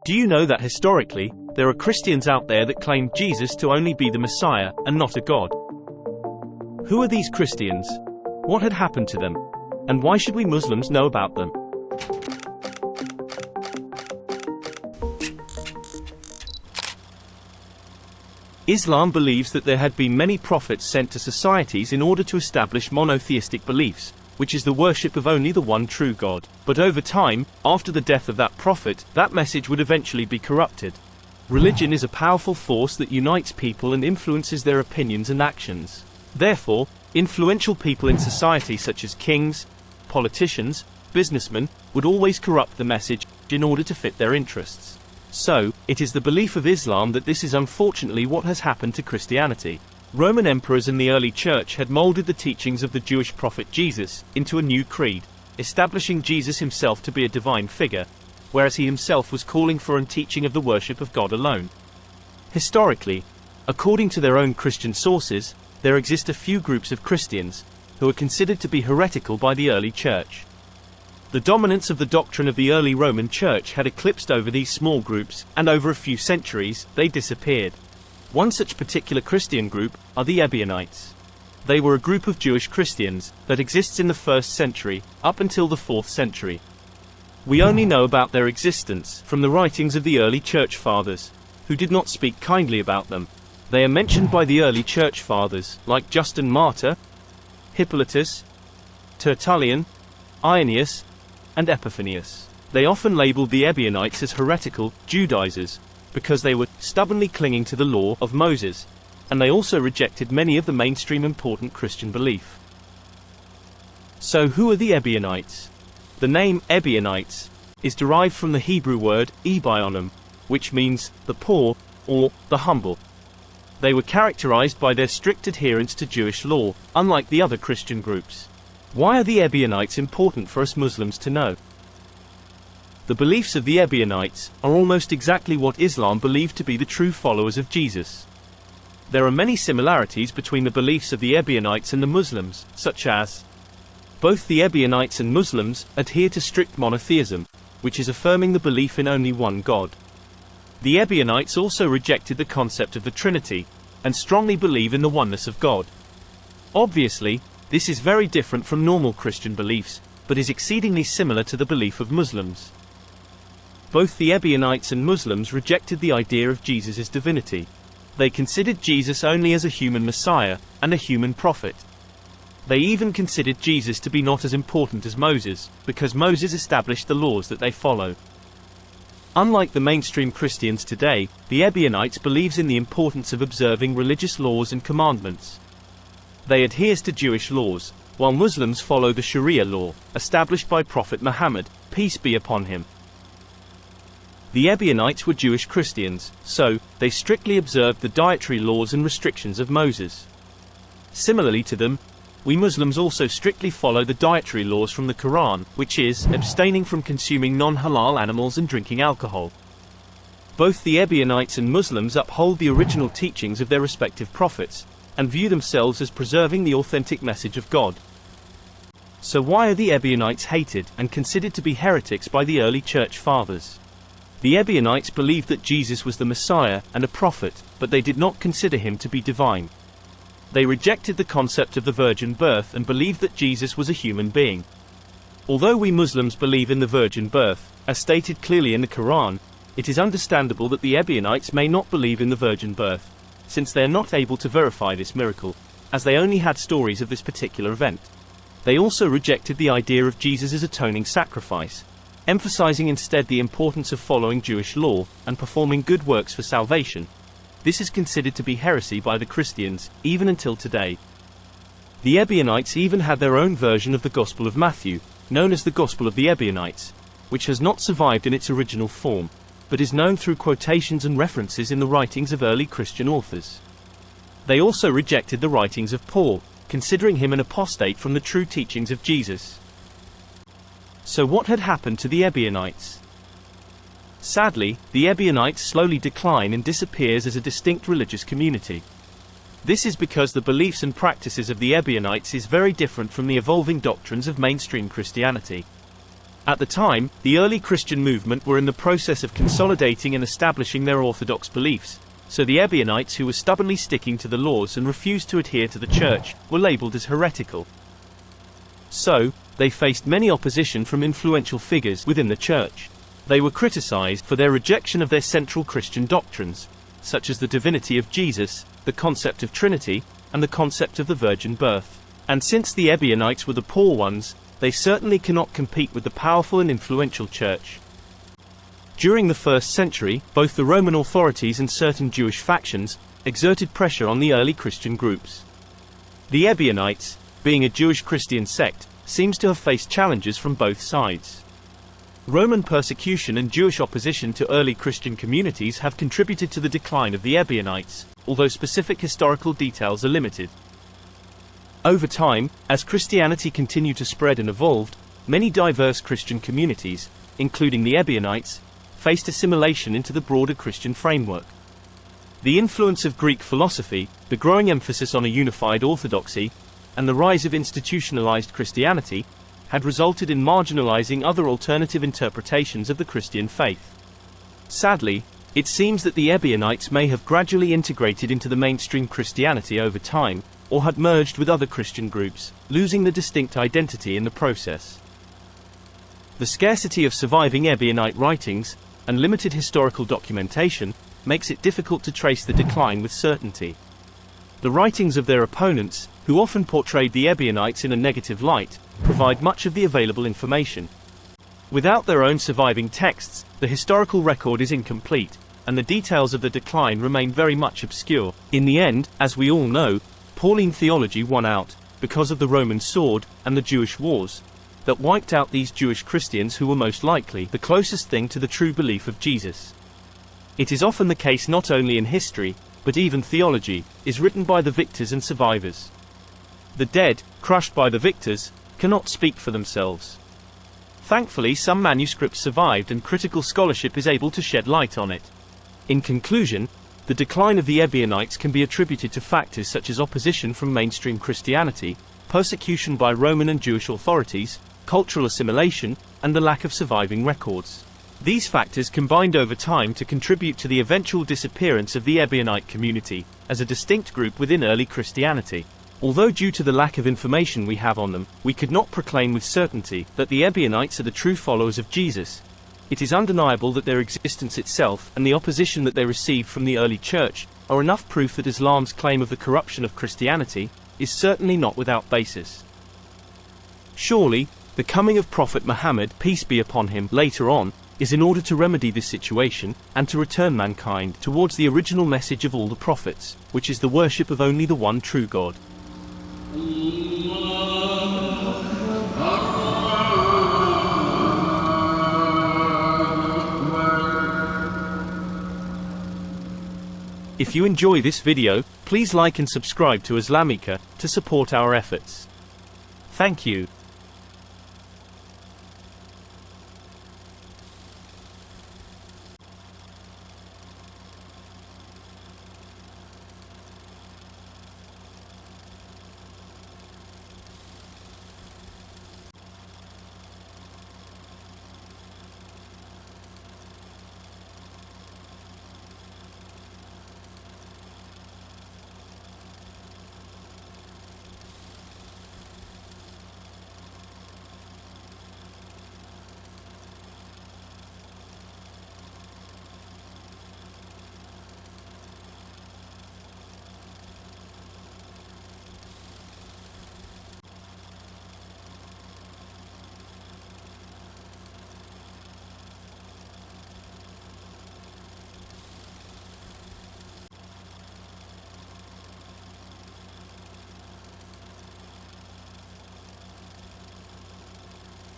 Do you know that historically, there are Christians out there that claim Jesus to only be the Messiah, and not a God? Who are these Christians? What had happened to them? And why should we Muslims know about them? Islam believes that there had been many prophets sent to societies in order to establish monotheistic beliefs, which is the worship of only the one true God. But over time, after the death of that prophet, that message would eventually be corrupted. Religion is a powerful force that unites people and influences their opinions and actions. Therefore, influential people in society such as kings, politicians, businessmen, would always corrupt the message in order to fit their interests. So, it is the belief of Islam that this is unfortunately what has happened to Christianity. Roman emperors in the early church had molded the teachings of the Jewish prophet Jesus into a new creed, establishing Jesus himself to be a divine figure, whereas he himself was calling for and teaching of the worship of God alone. Historically, according to their own Christian sources, there exist a few groups of Christians who are considered to be heretical by the early church. The dominance of the doctrine of the early Roman Church had eclipsed over these small groups, and over a few centuries, they disappeared. One such particular Christian group are the Ebionites. They were a group of Jewish Christians that exists in the 1st century, up until the 4th century. We only know about their existence from the writings of the early church fathers, who did not speak kindly about them. They are mentioned by the early church fathers, like Justin Martyr, Hippolytus, Tertullian, Irenaeus, and Epiphanius. They often labeled the Ebionites as heretical Judaizers, because they were stubbornly clinging to the law of Moses, and they also rejected many of the mainstream important Christian belief. So who are the Ebionites? The name Ebionites is derived from the Hebrew word Ebionim, which means the poor or the humble. They were characterized by their strict adherence to Jewish law, unlike the other Christian groups. Why are the Ebionites important for us Muslims to know? The beliefs of the Ebionites are almost exactly what Islam believed to be the true followers of Jesus. There are many similarities between the beliefs of the Ebionites and the Muslims, such as both the Ebionites and Muslims adhere to strict monotheism, which is affirming the belief in only one God. The Ebionites also rejected the concept of the Trinity, and strongly believe in the oneness of God. Obviously, this is very different from normal Christian beliefs, but is exceedingly similar to the belief of Muslims. Both the Ebionites and Muslims rejected the idea of Jesus' divinity. They considered Jesus only as a human Messiah, and a human prophet. They even considered Jesus to be not as important as Moses, because Moses established the laws that they follow. Unlike the mainstream Christians today, the Ebionites believes in the importance of observing religious laws and commandments. They adhere to Jewish laws, while Muslims follow the Sharia law, established by Prophet Muhammad, peace be upon him. The Ebionites were Jewish Christians, so they strictly observed the dietary laws and restrictions of Moses. Similarly to them, we Muslims also strictly follow the dietary laws from the Quran, which is abstaining from consuming non-halal animals and drinking alcohol. Both the Ebionites and Muslims uphold the original teachings of their respective prophets, and view themselves as preserving the authentic message of God. So why are the Ebionites hated and considered to be heretics by the early church fathers? The Ebionites believed that Jesus was the Messiah and a prophet, but they did not consider him to be divine. They rejected the concept of the virgin birth and believed that Jesus was a human being. Although we Muslims believe in the virgin birth, as stated clearly in the Quran, it is understandable that the Ebionites may not believe in the virgin birth, since they are not able to verify this miracle, as they only had stories of this particular event. They also rejected the idea of Jesus' atoning sacrifice, emphasizing instead the importance of following Jewish law and performing good works for salvation. This is considered to be heresy by the Christians, even until today. The Ebionites even had their own version of the Gospel of Matthew, known as the Gospel of the Ebionites, which has not survived in its original form, but is known through quotations and references in the writings of early Christian authors. They also rejected the writings of Paul, considering him an apostate from the true teachings of Jesus. So what had happened to the Ebionites? Sadly, the Ebionites slowly decline and disappears as a distinct religious community. This is because the beliefs and practices of the Ebionites is very different from the evolving doctrines of mainstream Christianity. At the time, the early Christian movement were in the process of consolidating and establishing their orthodox beliefs, so the Ebionites who were stubbornly sticking to the laws and refused to adhere to the church were labeled as heretical. So, they faced many opposition from influential figures within the church. They were criticized for their rejection of their central Christian doctrines, such as the divinity of Jesus, the concept of Trinity, and the concept of the virgin birth. And since the Ebionites were the poor ones, they certainly cannot compete with the powerful and influential church. During the 1st century, both the Roman authorities and certain Jewish factions exerted pressure on the early Christian groups. The Ebionites, being a Jewish Christian sect, seems to have faced challenges from both sides. Roman persecution and Jewish opposition to early Christian communities have contributed to the decline of the Ebionites, although specific historical details are limited. Over time, as Christianity continued to spread and evolved, many diverse Christian communities, including the Ebionites, faced assimilation into the broader Christian framework. The influence of Greek philosophy, the growing emphasis on a unified orthodoxy, and the rise of institutionalized Christianity had resulted in marginalizing other alternative interpretations of the Christian faith. Sadly, it seems that the Ebionites may have gradually integrated into the mainstream Christianity over time, or had merged with other Christian groups, losing the distinct identity in the process. The scarcity of surviving Ebionite writings, and limited historical documentation, makes it difficult to trace the decline with certainty. The writings of their opponents, who often portrayed the Ebionites in a negative light, provide much of the available information. Without their own surviving texts, the historical record is incomplete, and the details of the decline remain very much obscure. In the end, as we all know, Pauline theology won out, because of the Roman sword, and the Jewish wars, that wiped out these Jewish Christians who were most likely the closest thing to the true belief of Jesus. It is often the case not only in history, but even theology, is written by the victors and survivors. The dead, crushed by the victors, cannot speak for themselves. Thankfully, some manuscripts survived and critical scholarship is able to shed light on it. In conclusion, the decline of the Ebionites can be attributed to factors such as opposition from mainstream Christianity, persecution by Roman and Jewish authorities, cultural assimilation, and the lack of surviving records. These factors combined over time to contribute to the eventual disappearance of the Ebionite community, as a distinct group within early Christianity. Although due to the lack of information we have on them, we could not proclaim with certainty that the Ebionites are the true followers of Jesus. It is undeniable that their existence itself, and the opposition that they received from the early church, are enough proof that Islam's claim of the corruption of Christianity is certainly not without basis. Surely, the coming of Prophet Muhammad, peace be upon him, later on, is in order to remedy this situation, and to return mankind towards the original message of all the prophets, which is the worship of only the one true God. If you enjoy this video, please like and subscribe to Islamica, to support our efforts. Thank you.